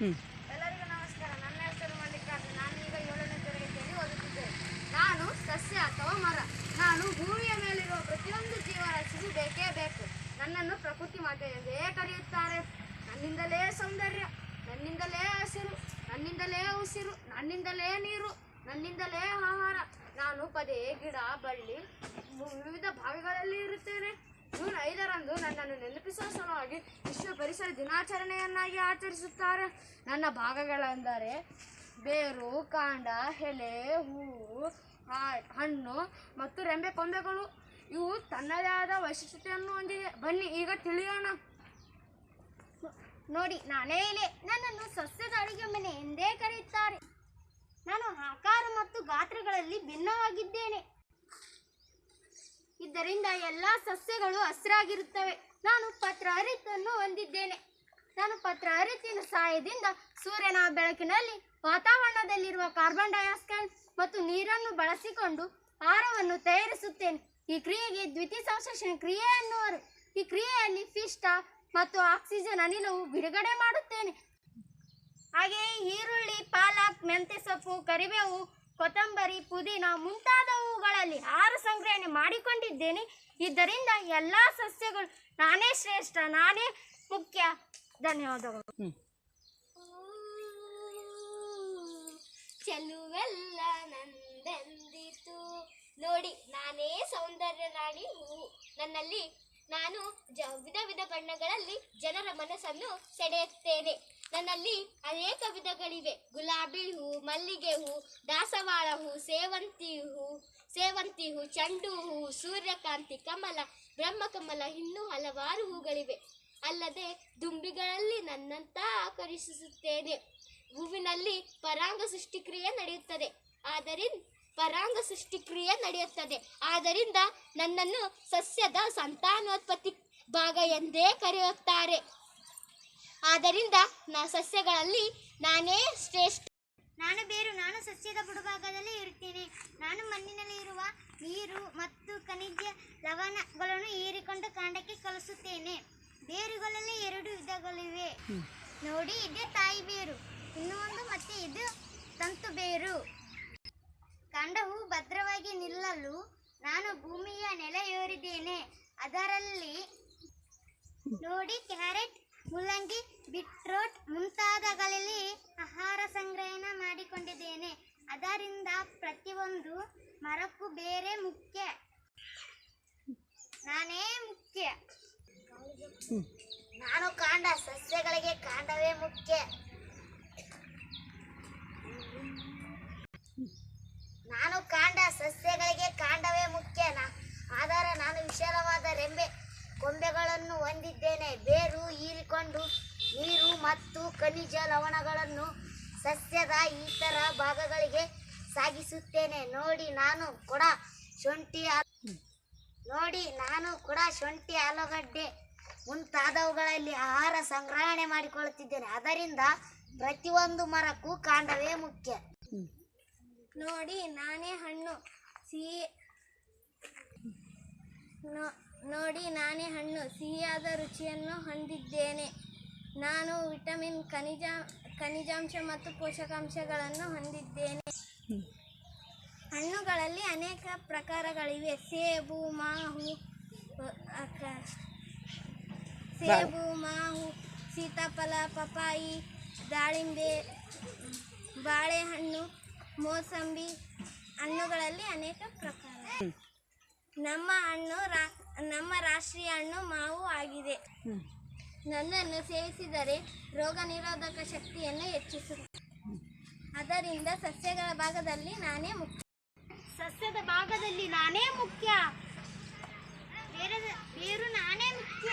ಎಲ್ಲರಿಗೂ ನಮಸ್ಕಾರ. ನನ್ನ ಹೆಸರು ಮಲ್ಲಿಕಾರ್ಜುನ್. ನಾನೀಗ 7ನೇ ತರಗತಿಯಲ್ಲಿ ಓದುತ್ತಿದ್ದೇನೆ. ನಾನು ಸಸ್ಯ ಅಥವಾ ಮರ. ನಾನು ಭೂಮಿಯ ಮೇಲಿರುವ ಪ್ರತಿಯೊಂದು ಜೀವರಾಶಿಗೂ ಬೇಕೇ ಬೇಕು. ನನ್ನನ್ನು ಪ್ರಕೃತಿ ಮಾತೆ ಎಂದೇ ಕರೆಯುತ್ತಾರೆ. ನನ್ನಿಂದಲೇ ಸೌಂದರ್ಯ, ನನ್ನಿಂದಲೇ ಹಸಿರು, ನನ್ನಿಂದಲೇ ಉಸಿರು, ನನ್ನಿಂದಲೇ ನೀರು, ನನ್ನಿಂದಲೇ ಆಹಾರ. ನಾನು ಪದೇ ಗಿಡ ಬಳ್ಳಿ ವಿವಿಧ ಭಾಗಗಳಲ್ಲಿ ಇರುತ್ತೇನೆ. ಜೂನ್ 5ರಂದು ನನ್ನನ್ನು ನೆನಪಿಸುವ ಸಲುವಾಗಿ ವಿಶ್ವ ಪರಿಸರ ದಿನಾಚರಣೆಯನ್ನಾಗಿ ಆಚರಿಸುತ್ತಾರೆ. ನನ್ನ ಭಾಗಗಳೆಂದರೆ ಬೇರು, ಕಾಂಡ, ಎಲೆ, ಹೂವು, ಹಣ್ಣು ಮತ್ತು ರೆಂಬೆ ಕೊಂಬೆಗಳು. ಇವು ತನ್ನದೇ ಆದ ವೈಶಿಷ್ಟ್ಯತೆಯನ್ನು ಹೊಂದಿದೆ. ಬನ್ನಿ ಈಗ ತಿಳಿಯೋಣ. ನೋಡಿ, ನಾನೇ ಎಲೆ. ನನ್ನನ್ನು ಸಸ್ಯದ ಅಡಿಗೆ ಮನೆ ಎಂದೇ ಕರೆಯುತ್ತಾರೆ. ನಾನು ಆಕಾರ ಮತ್ತು ಗಾತ್ರಗಳಲ್ಲಿ ಭಿನ್ನವಾಗಿದ್ದೇನೆ. ಇದರಿಂದ ಎಲ್ಲ ಸಸ್ಯಗಳು ಹಸಿರಾಗಿರುತ್ತವೆ. ನಾನು ಪತ್ರಹರಿತನ್ನು ಹೊಂದಿದ್ದೇನೆ. ನಾನು ಪತ್ರಹರಿತಿನ ಸಹಾಯದಿಂದ ಸೂರ್ಯನ ಬೆಳಕಿನಲ್ಲಿ ವಾತಾವರಣದಲ್ಲಿರುವ ಕಾರ್ಬನ್ ಡೈಆಕ್ಸೈಡ್ ಮತ್ತು ನೀರನ್ನು ಬಳಸಿಕೊಂಡು ಆಹಾರವನ್ನು ತಯಾರಿಸುತ್ತೇನೆ. ಈ ಕ್ರಿಯೆಗೆ ದ್ವಿತೀಯ ಸಂಶ್ಲೇಷಣೆ ಕ್ರಿಯೆ ಎನ್ನುವರು. ಈ ಕ್ರಿಯೆಯಲ್ಲಿ ಪಿಷ್ಟ ಮತ್ತು ಆಕ್ಸಿಜನ್ ಅನಿಲವು ಬಿಡುಗಡೆ ಮಾಡುತ್ತೇನೆ. ಹಾಗೆಯೇ ಈರುಳ್ಳಿ, ಪಾಲಕ್, ಮೆಂತ್ಯ ಸೊಪ್ಪು, ಕರಿಬೇವು, ಕೊತ್ತಂಬರಿ, ಪುದೀನ ಮುಂತಾದವುಗಳಲ್ಲಿ ಆಹಾರ ಸಂಗ್ರಹಣೆ ಮಾಡಿಕೊಂಡಿದ್ದೇನೆ. ಇದರಿಂದ ಎಲ್ಲ ಸಸ್ಯಗಳು ನಾನೇ ಶ್ರೇಷ್ಠ, ನಾನೇ ಮುಖ್ಯ. ಧನ್ಯವಾದಗಳು. ಚೆಲುವೆಲ್ಲ ನಂದೆಂದಿತು, ನೋಡಿ ನಾನೇ ಸೌಂದರ್ಯ ರಾಣಿ ಹೂವು. ನನ್ನಲ್ಲಿ ನಾನು ವಿಧ ವಿಧ ಬಣ್ಣಗಳಲ್ಲಿ ಜನರ ಮನಸ್ಸನ್ನು ಸೆಳೆಯುತ್ತೇನೆ. ನನ್ನಲ್ಲಿ ಅನೇಕ ವಿಧಗಳಿವೆ. ಗುಲಾಬಿ ಹೂ, ಮಲ್ಲಿಗೆ ಹೂ, ದಾಸವಾಳ ಹೂ, ಸೇವಂತಿ ಹೂ, ಚೆಂಡು ಹೂ, ಸೂರ್ಯಕಾಂತಿ, ಕಮಲ, ಬ್ರಹ್ಮಕಮಲ, ಇನ್ನೂ ಹಲವಾರು ಹೂಗಳಿವೆ. ಅಲ್ಲದೆ ದುಂಬಿಗಳಲ್ಲಿ ನನ್ನಂತ ಆಕರ್ಷಿಸುತ್ತೇನೆ. ಹೂವಿನಲ್ಲಿ ಪರಾಂಗ ಸೃಷ್ಟಿಕ್ರಿಯೆ ನಡೆಯುತ್ತದೆ. ಆದ್ದರಿಂದ ನನ್ನನ್ನು ಸಸ್ಯದ ಸಂತಾನೋತ್ಪತ್ತಿ ಭಾಗ ಎಂದೇ ಕರೆಯುತ್ತಾರೆ. ಆದ್ದರಿಂದ ಸಸ್ಯಗಳಲ್ಲಿ ನಾನೇ ಶ್ರೇಷ್ಠ. ನಾನು ಬೇರು. ನಾನು ಸಸ್ಯದ ಬುಡಭಾಗದಲ್ಲಿ ಇರುತ್ತೇನೆ. ನಾನು ಮಣ್ಣಿನಲ್ಲಿ ಇರುವ ನೀರು ಮತ್ತು ಖನಿಜ ಲವಣಗಳನ್ನು ಹೀರಿಕೊಂಡು ಕಾಂಡಕ್ಕೆ ಕಲಿಸುತ್ತೇನೆ. ಬೇರುಗಳಲ್ಲಿ 2 ವಿಧಗಳಿವೆ. ನೋಡಿ, ಇದೆ ತಾಯಿ ಬೇರು, ಇನ್ನೊಂದು ಮತ್ತೆ ಇದು ತಂತು ಬೇರು. ಕಾಂಡವು ಭದ್ರವಾಗಿ ನಿಲ್ಲಲು ನಾನು ಭೂಮಿಯ ನೆಲೆಯೂರಿದ್ದೇನೆ. ಅದರಲ್ಲಿ ನೋಡಿ, ಕ್ಯಾರೆಟ್, ಮುಲ್ಲಂಗಿ, ಬೀಟ್ರೂಟ್ ಮುಂತಾದಗಳಲ್ಲಿ ಆಹಾರ ಸಂಗ್ರಹಣೆ ಮಾಡಿಕೊಂಡಿದ್ದೇನೆ. ಅದರಿಂದ ಪ್ರತಿಯೊಂದು ಮರಕ್ಕೂ ಬೇರೆ ಮುಖ್ಯ, ನಾನೇ ಮುಖ್ಯ. ನಾನು ಕಾಂಡ. ಸಸ್ಯಗಳಿಗೆ ಕಾಂಡವೇ ಮುಖ್ಯ. ನಾನು ಕಾಂಡ. ಸಸ್ಯಗಳಿಗೆ ಕಾಂಡವೇ ಮುಖ್ಯ. ಆದರೆ ನಾನು ವಿಶಾಲವಾದ ರೆಂಬೆ ಕೊಂಬೆಗಳನ್ನು ಹೊಂದಿದ್ದೇನೆ. ಬೇರು ಹೀರಿಕೊಂಡು ನೀರು ಮತ್ತು ಖನಿಜ ಲವಣಗಳನ್ನು ಸಸ್ಯದ ಇತರ ಭಾಗಗಳಿಗೆ ಸಾಗಿಸುತ್ತೇನೆ. ನೋಡಿ, ನಾನು ಕೂಡ ಶುಂಠಿ, ಆಲೂಗಡ್ಡೆ ಮುಂತಾದವುಗಳಲ್ಲಿ ಆಹಾರ ಸಂಗ್ರಹಣೆ ಮಾಡಿಕೊಳ್ಳುತ್ತಿದ್ದೇನೆ. ಅದರಿಂದ ಪ್ರತಿಯೊಂದು ಮರಕ್ಕೂ ಕಾಂಡವೇ ಮುಖ್ಯ. ನೋಡಿ, ನಾನೇ ಹಣ್ಣು. ಸಿಹಿಯಾದ ರುಚಿಯನ್ನು ಹೊಂದಿದ್ದೇನೆ. ನಾನು ವಿಟಮಿನ್, ಖನಿಜಾಂಶ ಮತ್ತು ಪೋಷಕಾಂಶಗಳನ್ನು ಹೊಂದಿದ್ದೇನೆ. ಹಣ್ಣುಗಳಲ್ಲಿ ಅನೇಕ ಪ್ರಕಾರಗಳಿವೆ. ಸೇಬು, ಮಾವು, ಸೀತಾಫಲ, ಪಪಾಯಿ, ದಾಳಿಂಬೆ, ಬಾಳೆಹಣ್ಣು, ಮೋಸಂಬಿ. ಹಣ್ಣುಗಳಲ್ಲಿ ಅನೇಕ ಪ್ರಕಾರ. ನಮ್ಮ ರಾಷ್ಟ್ರೀಯ ಹಣ್ಣು ಮಾವು ಆಗಿದೆ. ನನ್ನನ್ನು ಸೇವಿಸಿದರೆ ರೋಗ ನಿರೋಧಕ ಶಕ್ತಿಯನ್ನು ಹೆಚ್ಚಿಸುತ್ತದೆ. ಅದರಿಂದ ಸಸ್ಯಗಳ ಭಾಗದಲ್ಲಿ ನಾನೇ ಮುಖ್ಯ. ಸಸ್ಯದ ಭಾಗದಲ್ಲಿ ನಾನೇ ಮುಖ್ಯ. ಬೇರು ನಾನೇ ಮುಖ್ಯ.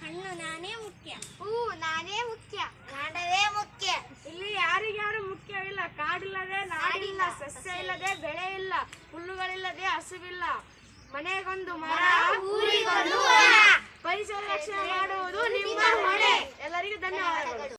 ಹಣ್ಣು ನಾನೇ ಮುಖ್ಯ. ಹೂವು ನಾನೇ ಮುಖ್ಯ. ಕಾಂಡವೇ ಮುಖ್ಯ. ಇಲ್ಲಿ ಯಾರಿಗ್ಯಾರು ಮುಖ್ಯವಿಲ್ಲ. ಕಾಡಿಲ್ಲದೆ ನಾಡಿಲ್ಲ, ಸಸ್ಯ ಇಲ್ಲದೆ ಬೆಳೆ ಇಲ್ಲ, ಹುಲ್ಲುಗಳಿಲ್ಲದೆ ಹಸುವಿಲ್ಲ. ಮನೆಗೊಂದು ಮರ, ಊರಿಗೊಂದು ಪರಿಸರ ರಕ್ಷಣೆ ಮಾಡುವುದು ನಿಮ್ಮ ಹೊಣೆ. ಎಲ್ಲರಿಗೂ ಧನ್ಯವಾದಗಳು.